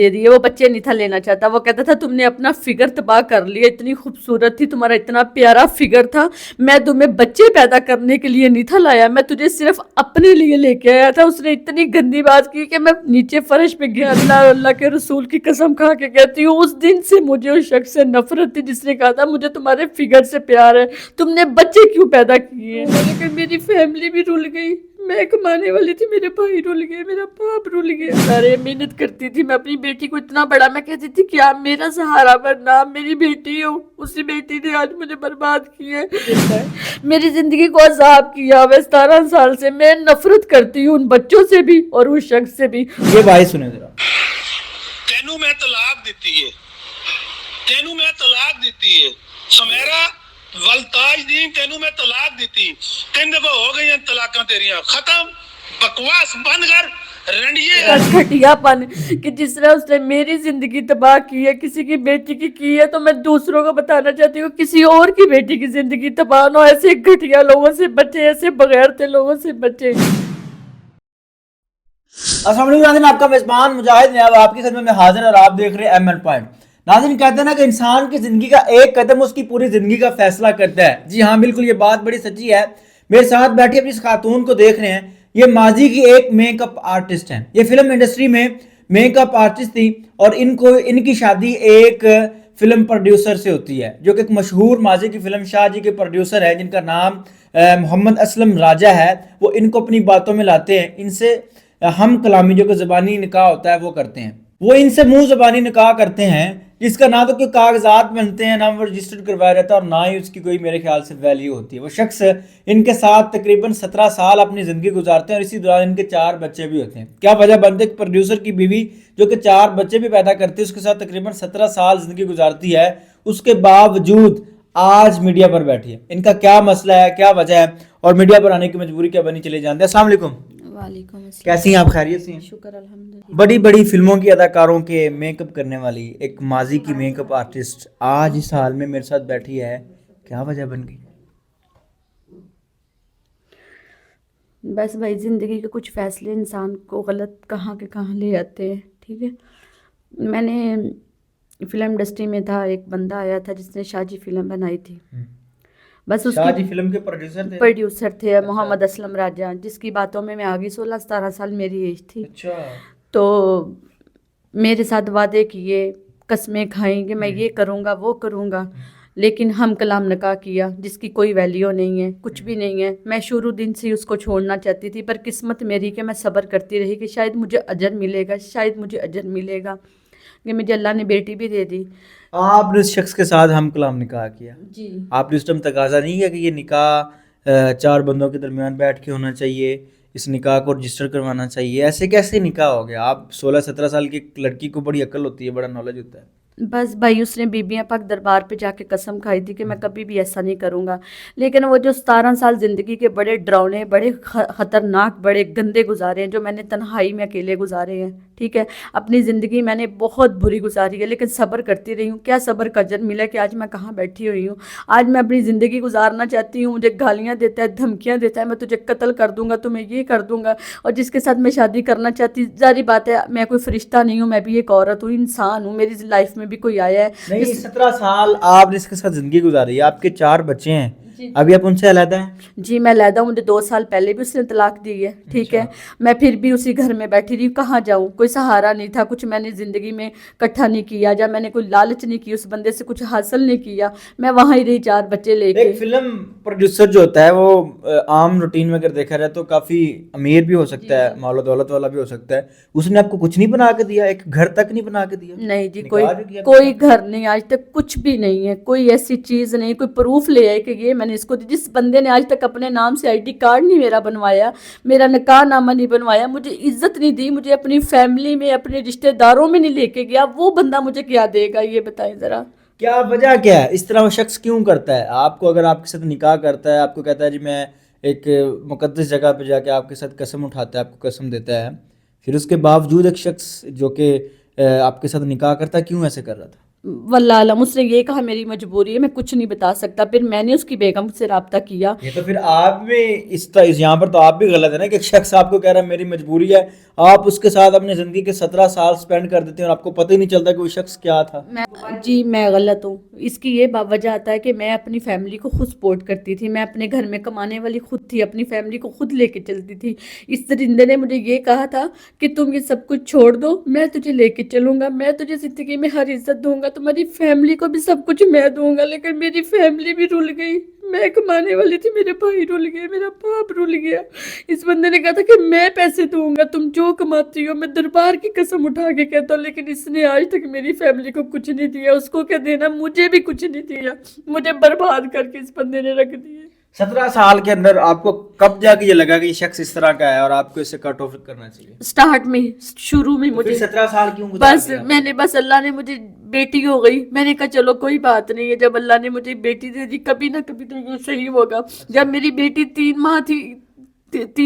दे रही है। वो बच्चे नहीं था लेना चाहता, वो कहता था तुमने अपना फिगर तबाह कर लिया, इतनी खूबसूरत थी, तुम्हारा इतना प्यारा फिगर था, मैं तुम्हें बच्चे पैदा करने के लिए नहीं था लाया, मैं तुझे सिर्फ अपने लिए लेके आया था। उसने इतनी गंदी बात की कि मैं नीचे फर्श पे गया। अल्लाह अल्लाह के रसूल की कसम खा के कहती हूँ, उस दिन से मुझे उस शख्स से नफरत थी जिसने कहा था मुझे तुम्हारे फिगर से प्यार है, तुमने बच्चे क्यों पैदा किए। लेकिन मेरी फैमिली भी रुल गई, मैं कमाने वाली थी, मेरे भाई रुल गए, मेरा बाप रुल गया। सारे मेहनत करती थी मैं अपनी बेटी को इतना बड़ा, मैं कहती थी क्या मेरा सहारा बनना, मेरी बेटी हो, उसी बेटी ने आज मुझे बर्बाद किया है, मेरी जिंदगी को अजाब किया हुआ 17 साल से। मैं नफरत करती हूँ उन बच्चों से भी और उस शख्स से भी। ये भाई सुने जरा। तेनू मैं तलाक देती है, तेनू मैं तलाक देती है सुमेरा वलताज दी, तेनू मैं तलाक देती, 3 दफा हो गई तलाकां तेरियां, खत्म, बकवास बंद कर रंडिए। घटियापन कि जिस तरह उसने मेरी जिंदगी तबाह की है, किसी की बेटी की है, तो मैं दूसरों को बताना चाहती हूँ किसी और की बेटी की जिंदगी तबाह ना हो। ऐसे घटिया लोगों से बचे, ऐसे बगैरते लोगों से बचे। अस्सलाम वालेकुम नाज़रीन, आपका मेज़बान मुजाहिद ने अब आपकी खिदमत में हाजिर और आप देख रहे हैं एम एन पॉइंट। नाज़रीन, कहते हैं ना कि इंसान की जिंदगी का एक कदम उसकी पूरी जिंदगी का फैसला करता है। जी हाँ, बिल्कुल ये बात बड़ी सच्ची है। मेरे साथ बैठी अपनी इस खातून को देख रहे हैं, ये माजी की एक मेकअप आर्टिस्ट हैं। ये फिल्म इंडस्ट्री में मेकअप आर्टिस्ट थी और इनकी शादी एक फिल्म प्रोड्यूसर से होती है, जो कि एक मशहूर माजी की फिल्म शाह जी के प्रोड्यूसर है, जिनका नाम मोहम्मद असलम राजा है। वो इनको अपनी बातों में लाते हैं, इनसे हम कलामी जो कि ज़बानी निकाह होता है वो करते हैं। वो इनसे मुंह ज़बानी निकाह करते हैं, जिसका ना तो कोई कागजात बनते हैं, ना वो रजिस्टर्ड करवाया रहता है और ना ही उसकी कोई मेरे ख्याल से वैल्यू होती है। वो शख्स इनके साथ तकरीबन 17 साल अपनी ज़िंदगी गुजारते हैं और इसी दौरान इनके 4 बच्चे भी होते हैं। क्या वजह बनती है प्रोड्यूसर की बीवी जो कि 4 बच्चे भी पैदा करती है, उसके साथ तकरीबन 17 साल ज़िंदगी गुजारती है, उसके बावजूद आज मीडिया पर बैठी है। इनका क्या मसला है, क्या वजह है और मीडिया पर आने की मजबूरी क्या बनी, चले जानते हैं। अस्सलाम वालेकुम। वालेकुम अस्सलाम। कैसी हैं आप, खैरियत से हैं? शुक्र अल्हम्दुलिल्लाह। बड़ी बड़ी फिल्मों की अदाकारों के मेकअप करने वाली एक माजी की मेकअप आर्टिस्ट आज इस हाल में मेरे साथ बैठी है, क्या वजह बन गई? बस भाई ज़िंदगी के कुछ फ़ैसले इंसान को गलत कहाँ के कहाँ ले जाते हैं। ठीक है, मैंने फिल्म इंडस्ट्री में था, एक बंदा आया था जिसने शाजी फिल्म बनाई थी। बस शाह जी उसकी फिल्म के प्रोड्यूसर थे मोहम्मद असलम राजा, जिसकी बातों में मैं आ गई। 16-17 साल मेरी एज थी। अच्छा। तो मेरे साथ वादे किए, कस्में खाई कि मैं ये करूँगा वो करूँगा, लेकिन हम कलाम निकाह किया जिसकी कोई वैल्यू नहीं है, कुछ भी नहीं है। मैं शुरू दिन से ही उसको छोड़ना चाहती थी, पर किस्मत मेरी कि मैं सब्र करती रही कि शायद मुझे अजर मिलेगा, शायद मुझे अजर मिलेगा, कि मुझे अल्लाह ने बेटी भी दे दी। आपने उस शख्स के साथ हम कलाम निकाह किया जी। आपने उस टाइम तकाजा नहीं किया कि ये निकाह 4 बंदों के दरमियान बैठ के होना चाहिए, इस निकाह को रजिस्टर करवाना चाहिए? ऐसे कैसे निकाह हो गया? आप 16-17 साल की लड़की को बड़ी अक्ल होती है, बड़ा नॉलेज होता है। बस भाई उसने बीबियाँ पाक दरबार पे जाके कसम खाई थी कि मैं कभी भी ऐसा नहीं करूँगा। लेकिन वो जो 17 साल ज़िंदगी के बड़े डरावने, बड़े ख़तरनाक, बड़े गंदे गुजारे हैं, जो मैंने तन्हाई में अकेले गुजारे हैं। ठीक है, अपनी ज़िंदगी मैंने बहुत बुरी गुजारी है, लेकिन सब्र करती रही हूँ। क्या सब्र का अजर मिला कि आज मैं कहाँ बैठी हुई हूँ। आज मैं अपनी ज़िंदगी गुजारना चाहती हूँ, मुझे गालियाँ देता है, धमकियाँ देता है, मैं तुझे कत्ल कर दूँगा, तुम्हें ये कर दूँगा। और जिसके साथ मैं शादी करना चाहती, जारी बात है मैं कोई फरिश्ता नहीं हूँ, मैं भी एक औरत हूँ, इंसान हूँ, मेरी लाइफ में भी कोई आया है। नहीं, 17 साल आपने इसके साथ जिंदगी गुजारी है, आपके 4 बच्चे हैं, अभी आप उनसे अलग हैं? जी मैं अलहदा हूँ, मुझे 2 साल पहले भी उसने तलाक दी है। ठीक है, मैं फिर भी उसी घर में बैठी रही, कहाँ जाऊँ, कोई सहारा नहीं था, कुछ मैंने ज़िंदगी में इकट्ठा नहीं किया, जब मैंने कोई लालच नहीं की, उस बंदे से कुछ हासिल नहीं किया, मैं वहाँ ही रही 4 बच्चे लेके। एक फिल्म प्रोड्यूसर जो होता है वो आम रूटीन में अगर देखा जाए तो काफ़ी अमीर भी हो सकता है, मालो दौलत वाला भी हो सकता है। उसने आपको कुछ नहीं बना के दिया, एक घर तक नहीं बना के दिया? नहीं जी, कोई घर नहीं, आज तक कुछ भी नहीं है, कोई ऐसी चीज़ नहीं, कोई प्रूफ ले आए कि ये मैंने इसको दी। जिस बंदे ने आज तक अपने नाम से आईडी कार्ड नहीं मेरा बनवाया, मेरा निकाह नामा नहीं बनवाया, मुझे इज्जत नहीं दी, मुझे अपनी फैमिली में, अपने रिश्तेदारों में नहीं लेके गया, वो बंदा मुझे क्या देगा, ये बताएं ज़रा। क्या वजह क्या है, इस तरह वो शख्स क्यों करता है? आपको अगर आपके साथ निकाह करता है, आपको कहता है जी मैं एक मुकद्दस जगह पे जाके आपके साथ कसम उठाता है, आपको कसम देता है, फिर उसके बावजूद एक शख्स जो कि आपके साथ निकाह करता है, क्यों ऐसे कर रहा था? वल्लाह आलम, उसने ये कहा मेरी मजबूरी है, मैं कुछ नहीं बता सकता। फिर मैंने उसकी बेगम से रब्ता किया। ये तो फिर आप भी यहाँ पर तो आप भी गलत है ना कि एक शख्स आपको कह रहा है मेरी मजबूरी है, आप उसके साथ अपनी ज़िंदगी के 17 साल स्पेंड कर देते हैं और आपको पता ही नहीं चलता कि वो शख्स क्या था। मैं गलत हूँ। इसकी ये वजह आता है कि मैं अपनी फैमिली को खुद सपोर्ट करती थी, मैं अपने घर में कमाने वाली खुद थी, अपनी फैमिली को खुद लेके चलती थी। इस दरिंदे ने मुझे ये कहा था कि तुम ये सब कुछ छोड़ दो, मैं तुझे लेके चलूंगा, मैं तुझे जिंदगी में हर इज्जत दूंगा, तुम्हारी फैमिली को भी सब कुछ मैं दूंगा। लेकिन मेरी फैमिली भी रुल गई, मैं कमाने वाली थी, मेरे भाई रुल गए, मेरा बाप रुल गया। इस बंदे ने कहा था कि मैं पैसे दूंगा, तुम जो कमाती हो। मैं दरबार की कसम उठा के कहता हूँ, लेकिन इसने आज तक मेरी फैमिली को कुछ नहीं दिया, उसको क्या देना, मुझे भी कुछ नहीं दिया। मुझे बर्बाद करके इस बंदे ने रख दिए। 17 साल के अंदर आपको कब जाके ये लगा कि ये शख्स इस तरह का है और आपको इससे कट ऑफ करना चाहिए? स्टार्ट में, शुरू में मुझे 17 साल क्यों गुजार बस दिया? बस अल्लाह ने मुझे बेटी हो गई, मैंने कहा चलो कोई बात नहीं है, जब अल्लाह ने मुझे बेटी दे दी कभी ना कभी तो ये सही होगा। जब मेरी बेटी 3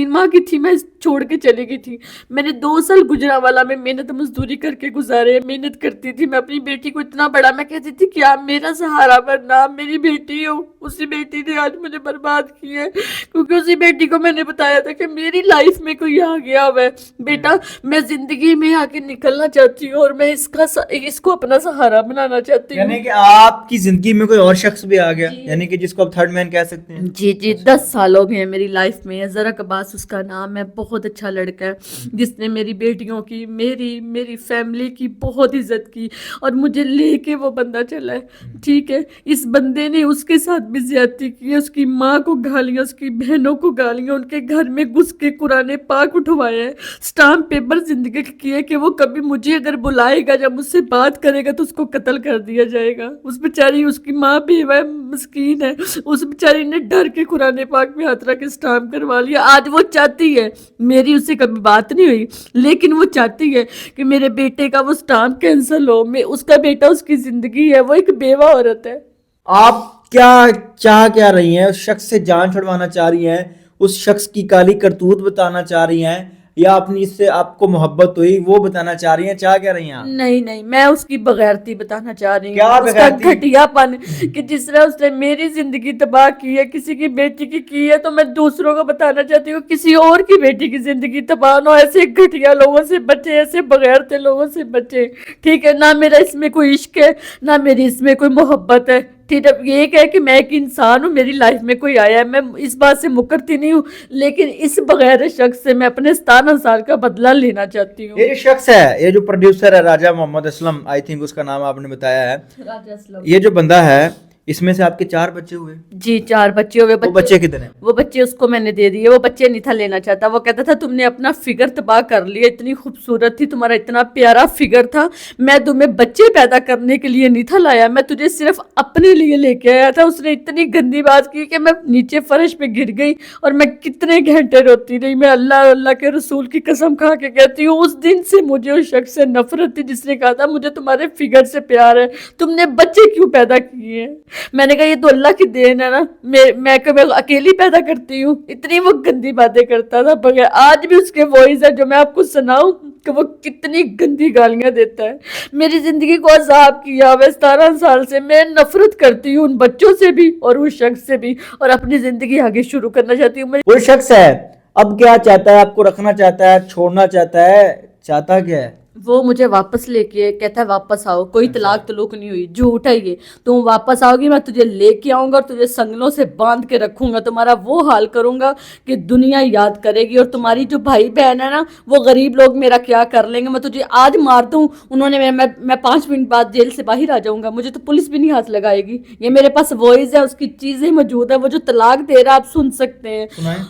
माह की थी, मैं छोड़ के चली गई थी। मैंने 2 साल गुजरांवाला में मेहनत मजदूरी करके गुजारे, मेहनत करती थी। मैं अपनी बेटी को इतना बड़ा, मैं कहती थी क्या मेरा सहारा बनना, मेरी बेटी हो। उसी बेटी ने आज मुझे बर्बाद किया है, क्योंकि उसी बेटी को मैंने बताया था कि मेरी लाइफ में कोई आ गया हुआ है बेटा, मैं जिंदगी में आके निकलना चाहती हूँ और मैं इसको अपना सहारा बनाना चाहती हूँ। यानी कि आपकी जिंदगी में कोई और शख्स भी आ गया, यानी कि जिसको आप थर्ड मैन कह सकते हैं? जी 10 साल हो गए हैं मेरी लाइफ में। जरा कबास उसका नाम है, बहुत अच्छा लड़का है जिसने मेरी बेटियों की, मेरी फैमिली की बहुत इज्जत की और मुझे लेके वो बंदा चला है। ठीक है, इस बंदे ने उसके साथ भी ज्यादती की है, उसकी माँ को गालियां, उसकी बहनों को गालियां, उनके घर में घुस के कुरान पाक उठवाए हैं, स्टाम्प पेपर जिंदगी के किए कि वो कभी मुझे अगर बुलाएगा, जब मुझसे बात करेगा तो उसको कत्ल कर दिया जाएगा। उस बेचारी, उसकी माँ भी है, मस्कीन है, उस बेचारी ने डर के कुरान पाक में हाथ रख के स्टाम्प करवा लिया। आज वो चाहती है, मेरी उससे कभी बात नहीं हुई, लेकिन वो चाहती है कि मेरे बेटे का वो स्टाम्प कैंसिल हो। उसका बेटा उसकी जिंदगी है, वो एक बेवा औरत है। आप क्या रही हैं? उस शख्स से जान छुड़वाना चाह रही हैं, उस शख्स की काली करतूत बताना चाह रही हैं, या अपनी इससे आपको मोहब्बत हुई वो बताना चाह रही हैं? क्या रही हैं आप? नहीं, मैं उसकी बगैरती बताना चाह रही हूँ। क्या उसका घटियापन कि जिस तरह उसने मेरी जिंदगी तबाह की है, किसी की बेटी की है, तो मैं दूसरों को बताना चाहती हूँ किसी और की बेटी की जिंदगी तबाह ना हो। ऐसे घटिया लोगों से बचे, ऐसे बगैरते लोगों से बचे। ठीक है ना, मेरा इसमें कोई इश्क है ना मेरी इसमें कोई मोहब्बत है। ठीक है, ये क्या है कि मैं एक इंसान हूँ, मेरी लाइफ में कोई आया है, मैं इस बात से मुकरती नहीं हूँ, लेकिन इस बगैर शख्स से मैं अपने 17 साल का बदला लेना चाहती हूँ। ये जो शख्स है, ये जो प्रोड्यूसर है राजा मोहम्मद असलम, आई थिंक उसका नाम आपने बताया है, राजा असलम, ये जो बंदा है, इसमें से आपके 4 बच्चे हुए? जी 4 बच्चे हुए। वो बच्चे कितने हैं? वो बच्चे उसको मैंने दे दिए, वो बच्चे नहीं था लेना चाहता। वो कहता था तुमने अपना फिगर तबाह कर लिया, इतनी खूबसूरत थी, तुम्हारा इतना प्यारा फिगर था, मैं तुम्हें बच्चे पैदा करने के लिए नहीं था लाया, मैं तुझे सिर्फ अपने लिए लेके आया था। उसने इतनी गंदी बात की कि मैं नीचे फर्श पे गिर गई और मैं कितने घंटे रोती रही। मैं अल्लाह के रसूल की कसम खा के कहती हूँ, उस दिन से मुझे उस शख्स से नफरत थी जिसने कहा था मुझे तुम्हारे फिगर से प्यार है, तुमने बच्चे क्यों पैदा किए हैं। मैंने कहा ये तो अल्लाह की देन है ना, मैं अकेली पैदा करती हूँ। इतनी वो गंदी बातें करता था बगैर। आज भी उसके वॉइस है जो मैं आपको सुनाऊं कि वो कितनी गंदी गालियां देता है। मेरी जिंदगी को अजाब किया हुआ 17 साल से। मैं नफरत करती हूँ उन बच्चों से भी और उस शख्स से भी, और अपनी जिंदगी आगे शुरू करना चाहती हूँ। वो शख्स है, अब क्या चाहता है? आपको रखना चाहता है, छोड़ना चाहता है, चाहता क्या है? वो मुझे वापस लेके कहता है वापस आओ, कोई तलाक तलूक नहीं हुई, झूठ है ये, तुम वापस आओगी मैं तुझे लेके आऊंगा और तुझे संगलों से बांध के रखूंगा, तुम्हारा वो हाल करूंगा कि दुनिया याद करेगी, और तुम्हारी जो भाई बहन है ना, वो गरीब लोग मेरा क्या कर लेंगे। मैं तुझे आज मार दूं, उन्होंने मैं 5 मिनट बाद जेल से बाहर आ जाऊंगा, मुझे तो पुलिस भी नहीं हाथ लगाएगी। ये मेरे पास वॉइस है, उसकी चीजें मौजूद है, वो जो तलाक दे रहा है आप सुन सकते हैं। सुनाएं।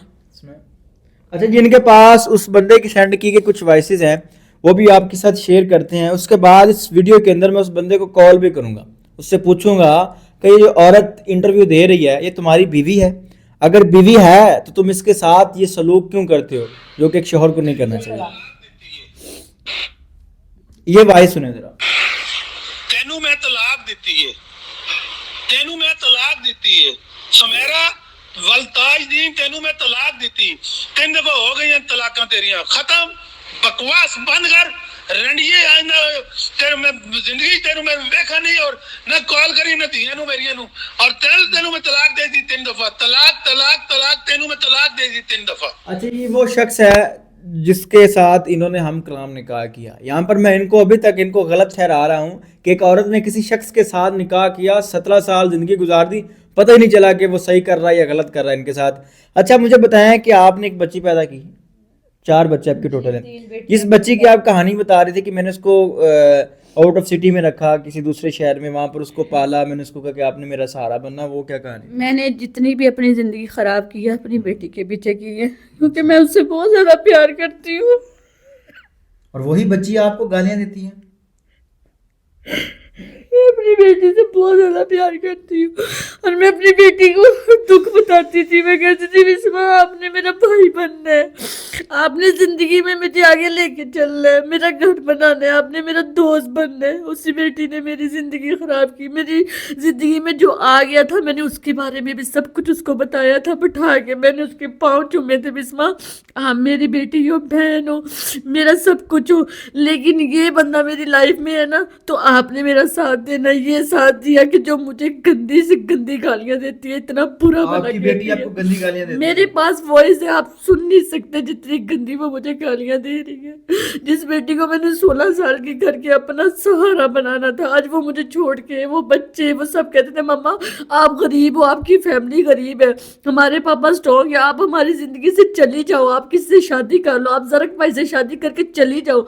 अच्छा, जिनके पास उस बंदे की सेंड की गई कुछ वॉइसेस हैं वो भी आपके साथ शेयर करते हैं। उसके बाद इस वीडियो के अंदर मैं उस बंदे को कॉल भी करूंगा, उससे पूछूंगा कि ये जो औरत इंटरव्यू दे रही है ये तुम्हारी बीवी है? अगर बीवी है तो तुम इसके साथ ये सलूक क्यों करते हो जो कि एक शोहर को नहीं करना चाहिए? ये वॉइस सुने जरा। तेनू मैं तलाक दिती है, तेनू मैं तलाक दिती है समेरा वलताज दीन, तेनू मैं तलाक दिती, 3 दफा हो गई तलाकां तेरियां, खत्म, बकवास बंद कर, رنڈیے آئندہ تیرے میں زندگی تینوں میں ویکھا نہیں اور نہ کال کری نہ دھیاں نو میریاں نو اور تینوں میں طلاق دے دی 3 دفعہ طلاق تینوں میں طلاق دے دی 3 دفعہ. اچھا یہ وہ شخص ہے جس کے ساتھ انہوں نے ہم کلام نکاح کیا. یہاں پر میں ان کو ابھی تک ان کو غلط ٹھہرا رہا ہوں کہ ایک عورت نے کسی شخص کے ساتھ نکاح کیا, 17 سال زندگی گزار دی, پتہ ہی نہیں چلا کہ وہ صحیح کر رہا ہے یا غلط کر رہا ہے ان کے ساتھ. اچھا مجھے بتائیں کہ آپ نے ایک بچی پیدا کی, 4 بچے آپ کے ٹوٹل ہیں. جس بچی کی آپ کہانی بتا رہے تھے کہ میں نے اس کو آؤٹ آف سٹی میں رکھا, کسی دوسرے شہر میں, وہاں پر اس کو پالا, میں نے اس کو کہا کہ آپ نے میرا سہارا بننا, وہ کیا کہانی؟ میں نے جتنی بھی اپنی زندگی خراب کی ہے اپنی بیٹی کے پیچھے کی ہے, کیونکہ میں اس سے بہت زیادہ پیار کرتی ہوں. اور وہی بچی آپ کو گالیاں دیتی ہیں. میں اپنی بیٹی سے بہت زیادہ پیار کرتی ہوں اور میں اپنی بیٹی کو دکھ بتاتی تھی. میں کہتی تھی بسما آپ نے میرا بھائی بننا ہے, آپ نے زندگی میں مجھے آگے لے کے چلنا ہے, میرا گھر بنانا ہے, آپ نے میرا دوست بننا ہے. اسی بیٹی نے میری زندگی خراب کی. میری زندگی میں جو آ گیا تھا میں نے اس کے بارے میں بھی سب کچھ اس کو بتایا تھا, بٹھا کے میں نے اس کے پاؤں چومے تھے, بسما آپ میری بیٹی ہو, بہن ہو, میرا سب کچھ ہو, لیکن یہ بندہ میری لائف میں ہے نا تو آپ نے میرا ساتھ دینا. یہ ساتھ دیا کہ جو مجھے گندی سے گندی گالیاں دیتی ہے, اتنا برا آپ بنا کی بیٹی آپ کو گندی گالیاں دیتی ہے. میرے پاس وائس ہے, آپ سن نہیں سکتے جتنی گندی وہ مجھے گالیاں دے رہی ہے. جس بیٹی کو میں نے 16 سال کی کر کے اپنا سہارا بنانا تھا, آج وہ مجھے چھوڑ کے, وہ بچے وہ سب کہتے تھے مما آپ غریب ہو, آپ کی فیملی غریب ہے, ہمارے پاپا اسٹرانگ ہے, آپ ہماری زندگی سے چلی جاؤ, آپ کس سے شادی کر لو, آپ زرق بھائی سے شادی کر کے چلی جاؤ.